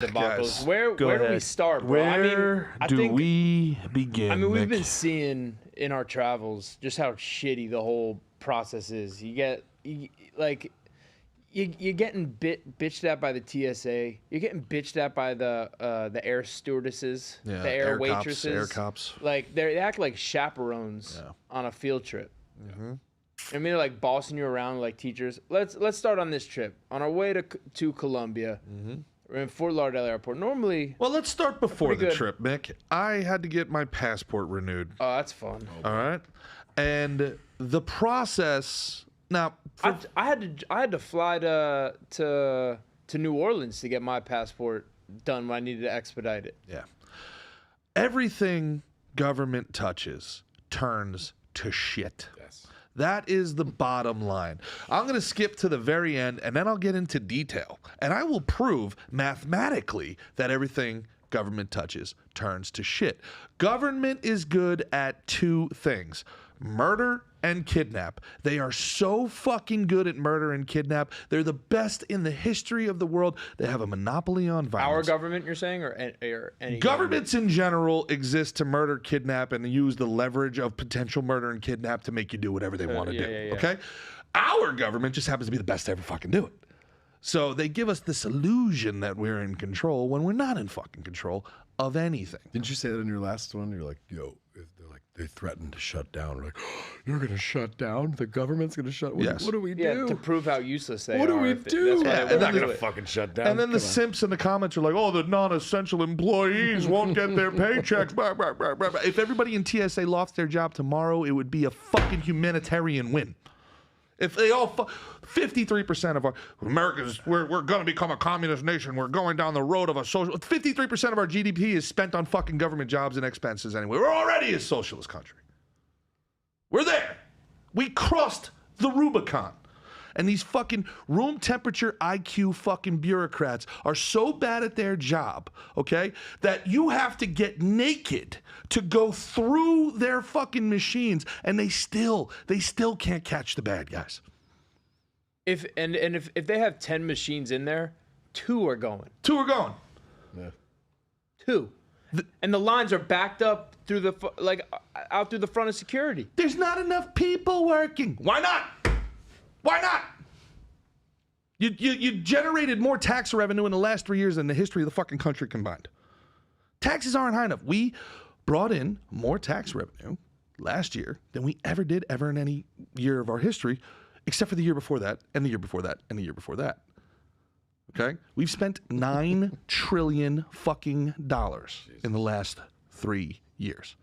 debacles. Guys, Where do we start, bro? Where do we begin? I mean, we've Nick? been seeing in our travels just how shitty the whole process is. You're getting bitched at by the TSA. You're getting bitched at by the air stewardesses, the air waitresses, air cops. Like they act like chaperones on a field trip. Mm-hmm. I mean, they're like bossing you around like teachers. Let's start on this trip. On our way to Colombia, we're in Fort Lauderdale Airport. Normally, Well, let's start before the good. trip, Mick. I had to get my passport renewed. oh, that's fun. All right, and the process now. I had to fly to New Orleans to get my passport done when I needed to expedite it. Yeah. Everything government touches turns to shit. Yes. That is the bottom line. I'm going to skip to the very end, and then I'll get into detail. And I will prove mathematically that everything government touches turns to shit. Government is good at two things: murder and kidnap. They are so fucking good at murder and kidnap. They're the best in the history of the world. They have a monopoly on violence. Our government, you're saying, or any Governments in general exist to murder, kidnap, and use the leverage of potential murder and kidnap to make you do whatever they want to do. yeah. Okay? Our government just happens to be the best to ever fucking do it. So they give us this illusion that we're in control when we're not in fucking control of anything. Didn't you say that in your last one? You're like, they're like, they threatened to shut down. We're like, oh, you're going to shut down? The government's going to shut down? Yes. What do we do? Yeah, to prove how useless they are. What do we do? That's why Yeah, they and They're won't not do going to it. fucking shut down. And then the simps in the comments are like, oh, the non-essential employees won't get their paychecks. Blah, blah, blah, blah, blah. If everybody in TSA lost their job tomorrow, it would be a fucking humanitarian win. If they all, 53% of our Americans, we're going to become a communist nation. We're going down the road of a social. 53% of our GDP is spent on fucking government jobs and expenses anyway. We're already a socialist country. We're there. We crossed the Rubicon. And these fucking room temperature IQ fucking bureaucrats are so bad at their job, okay, that you have to get naked to go through their fucking machines, and they still can't catch the bad guys. If they have 10 machines in there, 2 are going. 2 are going. Yeah. 2. And the lines are backed up through out through the front of security. There's not enough people working. Why not? Why not? You generated more tax revenue in the last 3 years than the history of the fucking country combined. Taxes aren't high enough. We brought in more tax revenue last year than we ever did in any year of our history, except for the year before that, and the year before that, and the year before that. Okay? We've spent $9 trillion fucking dollars in the last 3 years.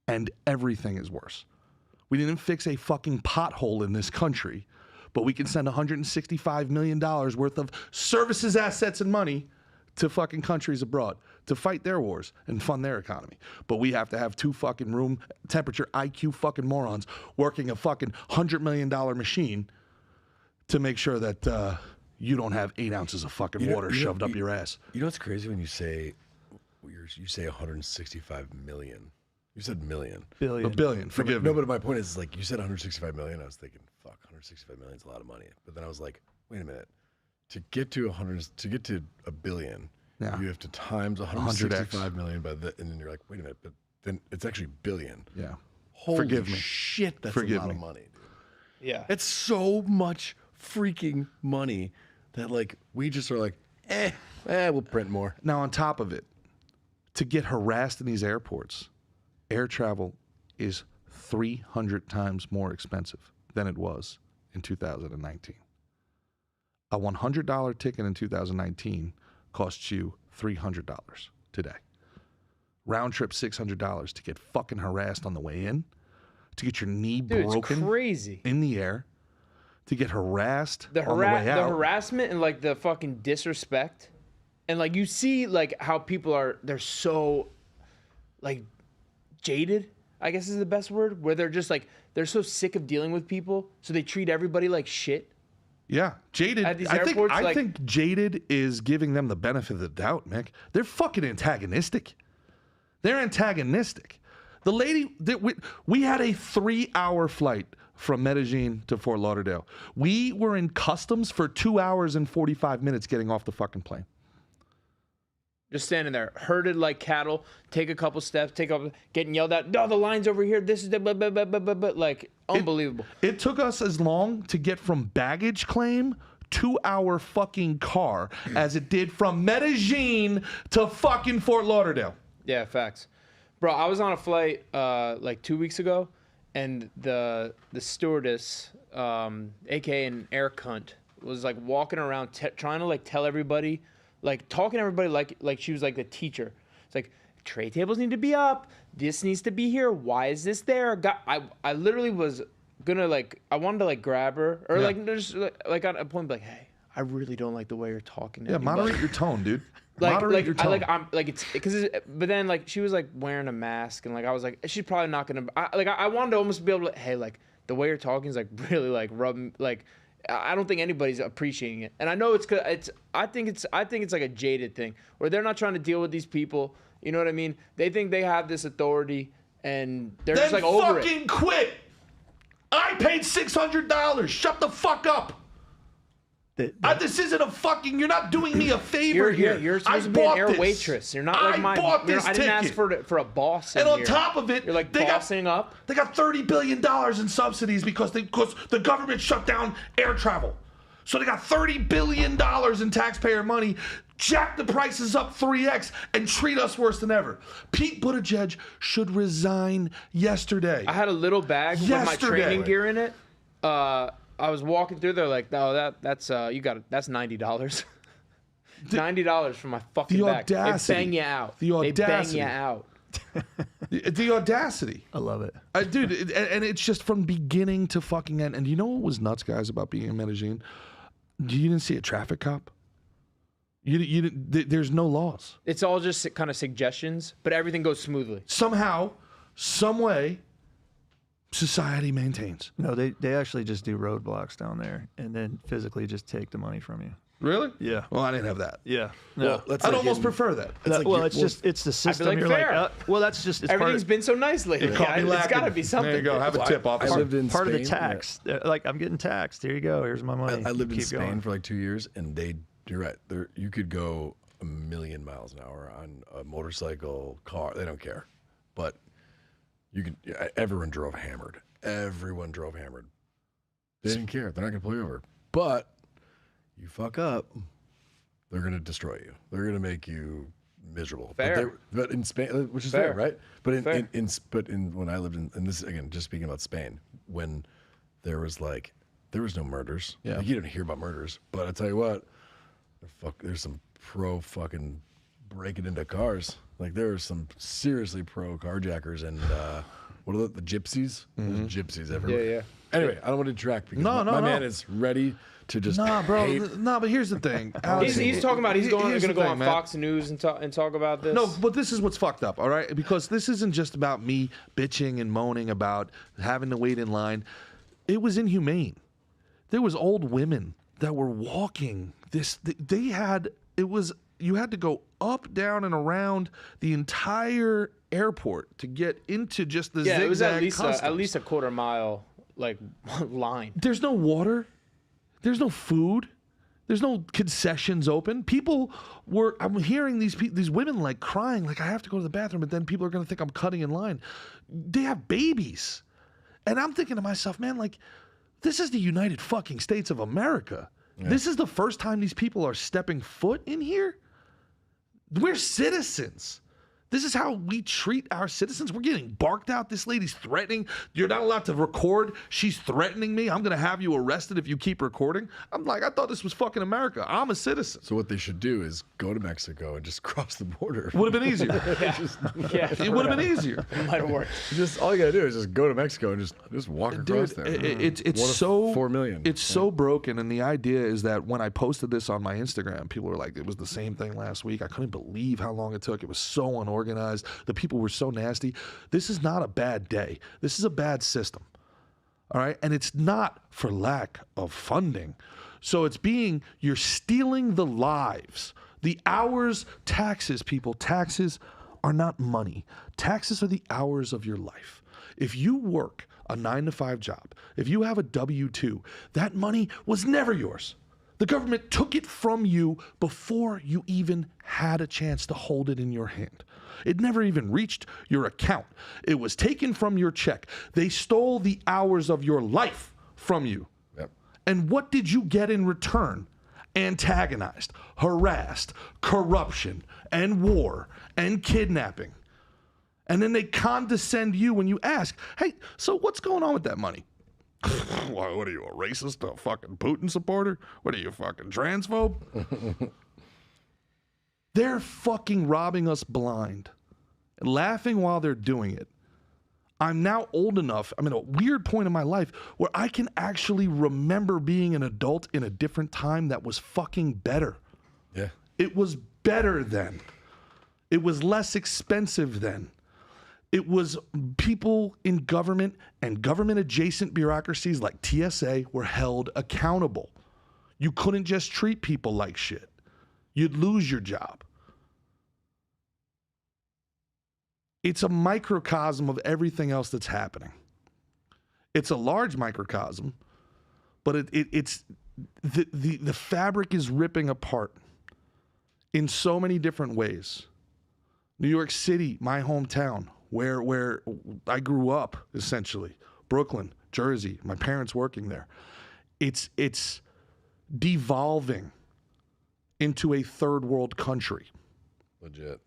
And everything is worse. We didn't fix a fucking pothole in this country, but we can send $165 million worth of services, assets, and money to fucking countries abroad to fight their wars and fund their economy. But we have to have 2 fucking room temperature IQ fucking morons working a fucking $100 million machine to make sure that you don't have 8 ounces of fucking water shoved up your ass. You know what's crazy when you say 165 million? You said million. A billion, forgive me. No, but my point is, like, you said 165 million. I was thinking, fuck, 165 million is a lot of money. But then I was like, wait a minute. To get to a billion, you have to times 165 million by the, and then you're like, wait a minute, but then it's actually billion. Yeah. Holy Forgive me. shit, that's a lot of money, dude. Yeah. It's so much freaking money that, like, we just are like, we'll print more. Now, on top of it, to get harassed in these airports, air travel is 300 times more expensive than it was in 2019. A $100 ticket in 2019 costs you $300 today. Round trip $600 to get fucking harassed on the way in, to get your knee broken It's crazy. in the air, to get harassed on the way out. The harassment and like the fucking disrespect, and like you see like how people they're so like jaded, I guess is the best word, where they're just like, they're so sick of dealing with people, so they treat everybody like shit. Yeah, jaded. At these I airports, think jaded is giving them the benefit of the doubt, Mick. They're fucking antagonistic. They're antagonistic. The lady that we had a 3-hour flight from Medellin to Fort Lauderdale. We were in customs for 2 hours and 45 minutes getting off the fucking plane. Just standing there, herded like cattle, take a couple steps, getting yelled at. No, the line's over here. This is the blah, blah, blah, blah, blah, blah. Like, unbelievable. It took us as long to get from baggage claim to our fucking car as it did from Medellin to fucking Fort Lauderdale. Yeah, facts. Bro, I was on a flight like 2 weeks ago, and the stewardess, aka an air cunt, was like walking around trying to like tell everybody, like talking to everybody like she was like the teacher. It's like, tray tables need to be up. This needs to be here. Why is this there? I literally was gonna like, I wanted to like grab her or like just like at a point be like, hey, I really don't like the way you're talking to anybody. Moderate your tone, dude. Like, moderate your tone. I'm like it's because but then like she was like wearing a mask and like I was like she's probably not gonna I wanted to almost be able to, hey, like the way you're talking is like really like rubbing, like I don't think anybody's appreciating it. And I know I think it's like a jaded thing where they're not trying to deal with these people. You know what I mean? They think they have this authority and they're just like over it. Then fucking quit. I paid $600. Shut the fuck up. This isn't a fucking. You're not doing me a favor here. You're supposed to be an air waitress. You're not like I bought this I didn't ticket. ask for a boss. And on top of it, you're like bossing up. They got $30 billion in subsidies because the government shut down air travel. So they got $30 billion in taxpayer money, jack the prices up 3x, and treat us worse than ever. Pete Buttigieg should resign yesterday. I had a little bag with my training gear in it. I was walking through there like, no, that's that's $90. $90 for my fucking bag. The audacity. They bang you out. The audacity. They bang you out. The audacity. I love it. Dude, and it's just from beginning to fucking end. And you know what was nuts, guys, about being in Medellin? You didn't see a traffic cop. There's no laws. It's all just kind of suggestions, but everything goes smoothly. Somehow, some way, society maintains. No, they actually just do roadblocks down there and then physically just take the money from you. Really? Yeah. Well, I didn't have that. Yeah. Well, I'd almost prefer that. It's the system. like, You're fair. like, well, that's just it's Everything's been so nice lately. caught me It's lacking. got to be something. There you go. Have a tip, I officer. lived in part of the Spain. tax. Like, I'm getting taxed. Here you go. Here's my money. I lived in Keep Spain going. for like 2 years, and you're right. You could go 1,000,000 miles an hour on a motorcycle, car. They don't care, but you can. Everyone drove hammered. Everyone drove hammered. They didn't care. They're not gonna pull you over. But you fuck up, they're gonna destroy you. They're gonna make you miserable. Fair. But in Spain, which is fair, right? But in when I lived in, and this again, just speaking about Spain, when there was no murders. Yeah. Like, you didn't hear about murders, but I tell you what, there's some pro fucking breaking into cars. Like there are some seriously pro carjackers and what are the gypsies? There's gypsies everywhere. Yeah. Anyway, I don't want to detract because No, my man is ready to just But here's the thing. Alex, He's talking about he's going to go on man. Fox News and talk about this. No, but this is what's fucked up, all right? Because this isn't just about me bitching and moaning about having to wait in line. It was inhumane. There was old women that were walking. You had to go up, down, and around the entire airport to get into just the zigzag it was at customs. least a quarter mile like line. There's no water. There's no food. There's no concessions open. I'm hearing these women like crying, like I have to go to the bathroom, but then people are going to think I'm cutting in line. They have babies. And I'm thinking to myself, man, like, this is the United fucking States of America. Yeah. This is the first time these people are stepping foot in here. We're citizens. This is how we treat our citizens. We're getting barked out. This lady's threatening. You're not allowed to record. She's threatening me. I'm going to have you arrested if you keep recording. I'm like, I thought this was fucking America. I'm a citizen. So what they should do is go to Mexico and just cross the border. Would have been easier. It would have been easier. Might have worked. Just all you gotta do is just go to Mexico and just walk across there. It's so 4 million. It's so broken, and the idea is that when I posted this on my Instagram, people were like, "It was the same thing last week." I couldn't believe how long it took. It was so unorganized. The people were so nasty. This is not a bad day. This is a bad system. All right, and it's not for lack of funding. So you're stealing the lives, the hours, taxes, people. Taxes are not money. Taxes are the hours of your life. If you work a 9-to-5 job, if you have a W-2, that money was never yours. The government took it from you before you even had a chance to hold it in your hand. It never even reached your account. It was taken from your check. They stole the hours of your life from you. Yep. And what did you get in return? Antagonized, harassed, corruption, and war, and kidnapping. And then they condescend you when you ask, hey, so what's going on with that money? Why, what are you, a racist, a fucking Putin supporter? What are you, fucking transphobe? They're fucking robbing us blind, laughing while they're doing it. I'm now old enough, I'm in a weird point in my life where I can actually remember being an adult in a different time that was fucking better. Yeah. It was better then. It was less expensive then. It was people in government and government adjacent bureaucracies like TSA were held accountable. You couldn't just treat people like shit. You'd lose your job. It's a microcosm of everything else that's happening. It's a large microcosm, but it's the fabric is ripping apart in so many different ways. New York City, my hometown, where I grew up, essentially. Brooklyn, Jersey, my parents working there. It's devolving into a third world country. Legit.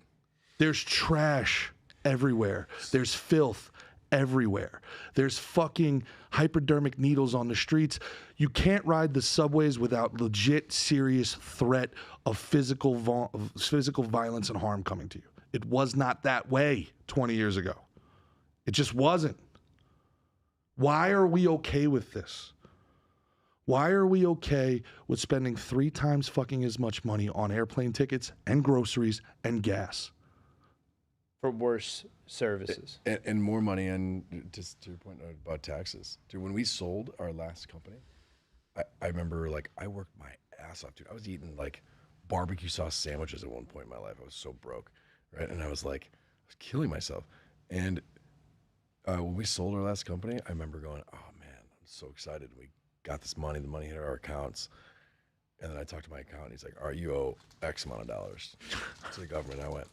There's trash everywhere. There's filth everywhere. There's fucking hypodermic needles on the streets. You can't ride the subways without legit, serious threat of physical violence and harm coming to you. It was not that way 20 years ago. It just wasn't. Why are we okay with this? Why are we okay with spending 3 times fucking as much money on airplane tickets and groceries and gas? For worse services. And more money, and just to your point about taxes. Dude, when we sold our last company, I remember, like, I worked my ass off, dude. I was eating, like, barbecue sauce sandwiches at one point in my life. I was so broke, right? And I was killing myself. And when we sold our last company, I remember going, oh, man, I'm so excited. We got this money. The money hit our accounts. And then I talked to my accountant. He's like, all right, you owe X amount of dollars to the government. I went,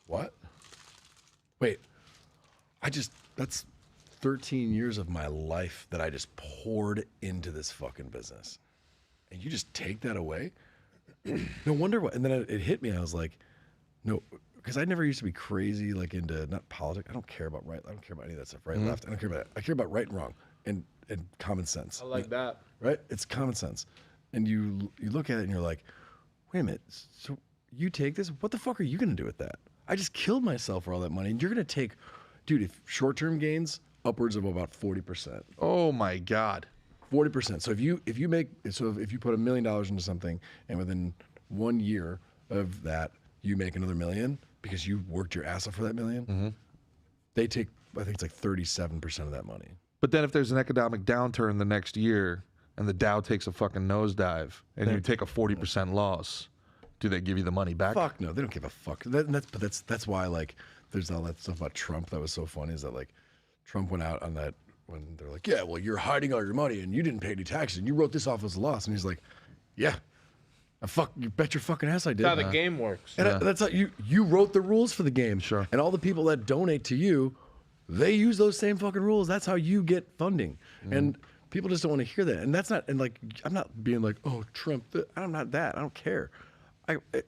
what? Wait, that's 13 years of my life that I just poured into this fucking business. And you just take that away? No wonder what. And then it hit me. I was like, no, because I never used to be crazy, like, into, not politics. I don't care about right. I don't care about any of that stuff. Right, left. I don't care about that. I care about right and wrong and common sense. I like that. Right? It's common sense. And you look at it and you're like, wait a minute. So you take this? What the fuck are you going to do with that? I just killed myself for all that money. And you're going to take, dude, if short-term gains, upwards of about 40%. Oh my God. 40%. So if you put $1 million into something and within 1 year of that, you make another $1 million because you worked your ass off for that $1 million, they take, I think it's like 37% of that money. But then if there's an economic downturn the next year and the Dow takes a fucking nosedive and you take a 40% loss, do they give you the money back? Fuck no, they don't give a fuck. That's why, like, there's all that stuff about Trump that was so funny, is that, like, Trump went out on that when they're like, yeah, well, you're hiding all your money and you didn't pay any taxes and you wrote this off as a loss. And he's like, yeah, you bet your fucking ass I did. That's how the game works. And that's how you wrote the rules for the game. Sure. And all the people that donate to you, they use those same fucking rules. That's how you get funding. And people just don't want to hear that. And that's not, and, like, I'm not being like, oh, Trump, I'm not that. I don't care.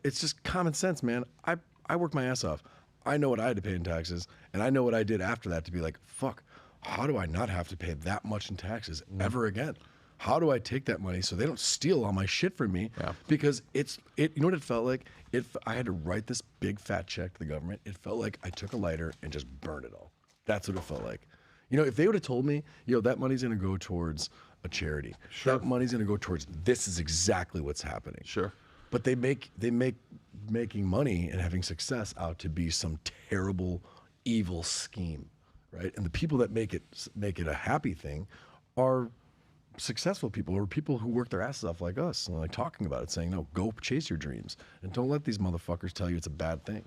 It's just common sense, man. I worked my ass off. I know what I had to pay in taxes, and I know what I did after that to be like, fuck, how do I not have to pay that much in taxes ever again? How do I take that money so they don't steal all my shit from me? Yeah. Because you know what it felt like? I had to write this big fat check to the government. It felt like I took a lighter and just burned it all. That's what it felt like. You know, if they would have told me, that money's going to go towards a charity. Sure. That money's going to go towards, this is exactly what's happening. Sure. But they make making money and having success out to be some terrible, evil scheme, right? And the people that make it a happy thing are successful people, or people who work their asses off like us, and like talking about it, saying, no, go chase your dreams and don't let these motherfuckers tell you it's a bad thing.